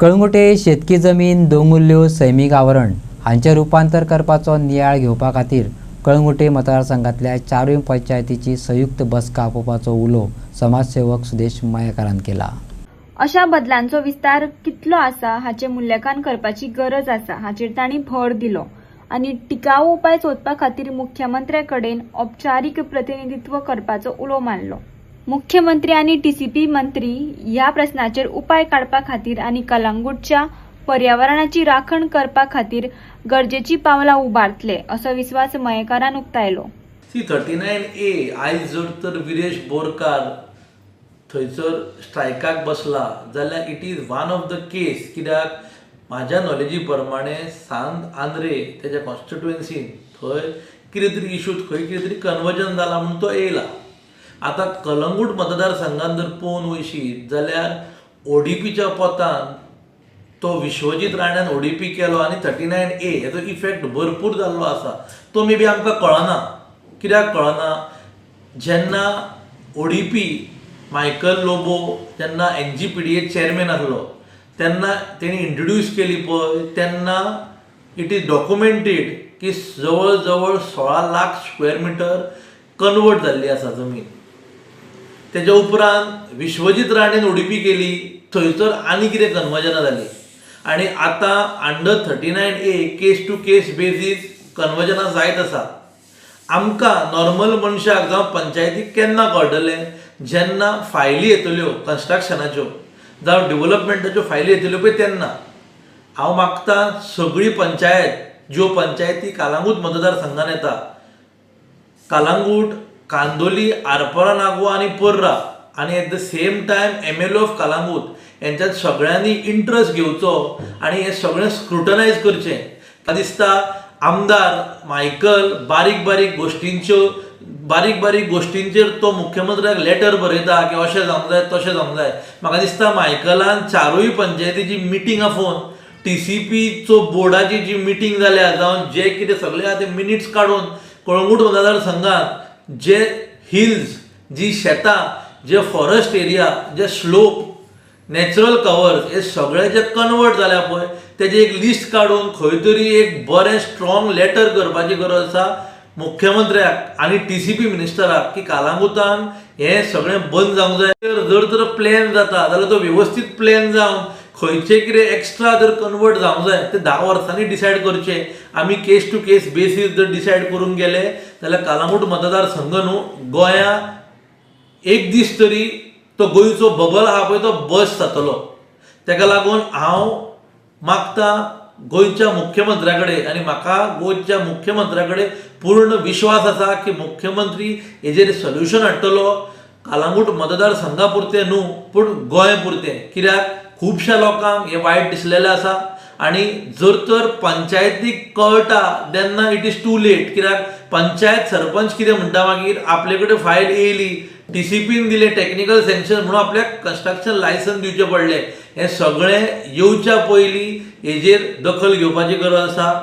कळंगुटे शेतकी जमीन दोंगुल्ल्यो सैमीक आवरण हांचे रुपांतर करपाचो नियाळ घेवपा खातीर कळंगुटे मतदारसंघातल्या चारूय पंचायतीची संयुक्त बसका आपोवपाचो उलो समाजसेवक सुदेश मयेकारान केला। अशा बदलांचो विस्तार कितलो आसा हाचे मूल्यांकन करपाची गरज आसा हाचेर तांणी भर दिलो आनी टिकाऊ उपाय सोदपा खातीर मुख्यमंत्र्याकडेन औपचारीक प्रतिनिधित्व करपाचो उलो मारलो। मुख्यमंत्री आनी टीसीपी मंत्री ह्या प्रश्नाचेर उपाय काडपा खातीर आनी कलंगूटच्या पर्यावरणाची राखण करपा खातीर गरजेची पावलां उबारतले असो विस्वास मयेकारान उक्तायलो। C39A आयज जर तर विरेश बोरकार थंयसर स्ट्रायकाक बसला जाल्यार it is one of the case, कित्याक म्हाज्या नॉलेजी प्रमाणे सांत आंद्रे तेज्या कॉन्स्टिट्युएन्सीन थंय कितें तरी इश्यूत खंय कितें तरी कन्वर्जन जाला म्हणून तो येयला। आतां कलंगूट मतदारसंघात जर पळोवन वयशीत जाल्यार ओडीपीच्या पोतान तो विश्वजीत राण्यान ओडीपी केलो आनी 39A हेचो इफेक्ट भरपूर जाल्लो आसा। तो मे बी आमकां कळना। कित्याक कळना? जेन्ना ओडीपी मायकल लोबो जेन्ना NGPDA चेअरमॅन आसलो तेन्ना तेणी इंट्रोड्यूस केली पळय, तेन्ना इट इज डॉक्युमेंटेड की जवळ जवळ 16 लाख स्क्वेअर मिटर कन्वर्ट जाल्ली आसा जमीन। तेज्या उपरांत विश्वजीत राणेन ओडीपी केली, थंयसर आनी कितें कन्वर्जनां जाली आनी आतां under 39A case to case basis कन्वर्जनां जायत आसा। आमकां नॉर्मल मनशाक जावं पंचायतीक केन्ना कळटलें? जेन्ना फायली येतल्यो कन्स्ट्रक्शनाच्यो जावं डेव्हलपमेंटाच्यो फायली येतल्यो पळय तेन्ना। हांव मागतां सगळी पंचायत ज्यो पंचायती कलंगूट मतदारसंघान येता, कलंगूट, कांदोली, आरपोरा नागवा आनी पर्रा आनी at the same time MLA of Calangute यांच्यात सगळ्यांनी इंट्रस्ट घेवचो आनी हे सगळें स्क्रुटनायज करचें। म्हाका दिसता आमदार मायकल बारीक बारीक गोश्टींचेर तो मुख्यमंत्र्याक लेटर बरयता की अशें जावंक जाय तशें जावंक जाय। म्हाका दिसता मायकलान चारूय पंचायतीची मिटींग आफोवन TCPचो बोर्डाची जी मिटींग जाल्या जावं जे कितें सगळे आहा ते मिनिट्स काडून कळंगूट मतदारसंघात जे हिल्स, जी शेतां, जे फॉरेस्ट एरिया, जे स्लोप, नॅचरल कवर्स हे सगळे जे कन्वर्ट जाल्या पळय तेजी एक लिस्ट काडून खंय तरी एक बरें स्ट्रॉंग लेटर करपाची गरज आसा मुख्यमंत्र्याक आनी TCP मिनिस्टराक की कलंगूटान हे सगळें बंद जावंक जाय। जर तर प्लॅन जाता जाल्यार तो वेवस्थीत प्लॅन जावन खंयचे कितें एक्स्ट्रा जर कन्वर्ट जावंक जाय ते 10 वर्सांनी डिसायड करचे। आमी केस टू केस बेसीस जर डिसायड करून गेले जाल्यार कलंगूट मतदारसंघ न्हू गोंया एक दीस तरी तो गोंयचो बबल आहा पळय तो बस जातलो। तेका लागून हांव मागतां गोंयच्या मुख्यमंत्र्या कडेन आनी म्हाका गोंयच्या मुख्यमंत्र्या कडेन पूर्ण विश्वास आसा की मुख्यमंत्री हेजेर सोल्युशन हाडटलो। कलंगूट मतदारसंघा पुरतें न्हू पूण गोंय पुरतें, कित्याक खुबश्या लोकांक हे वायट दिसलेलें आसा आनी जर तर पंचायतीक कळटा तेन्ना इट इज टू लेट। कित्याक पंचायत सरपंच कितें म्हणटा मागीर आपले कडेन फायल येयली, TCPन दिलें टेक्निकल सँक्शन म्हणून आपल्याक कन्स्ट्रक्शन लायसन्स दिवचें पडलें। हें सगळें येवच्या पयलीं हेजेर दखल घेवपाची गरज आसा।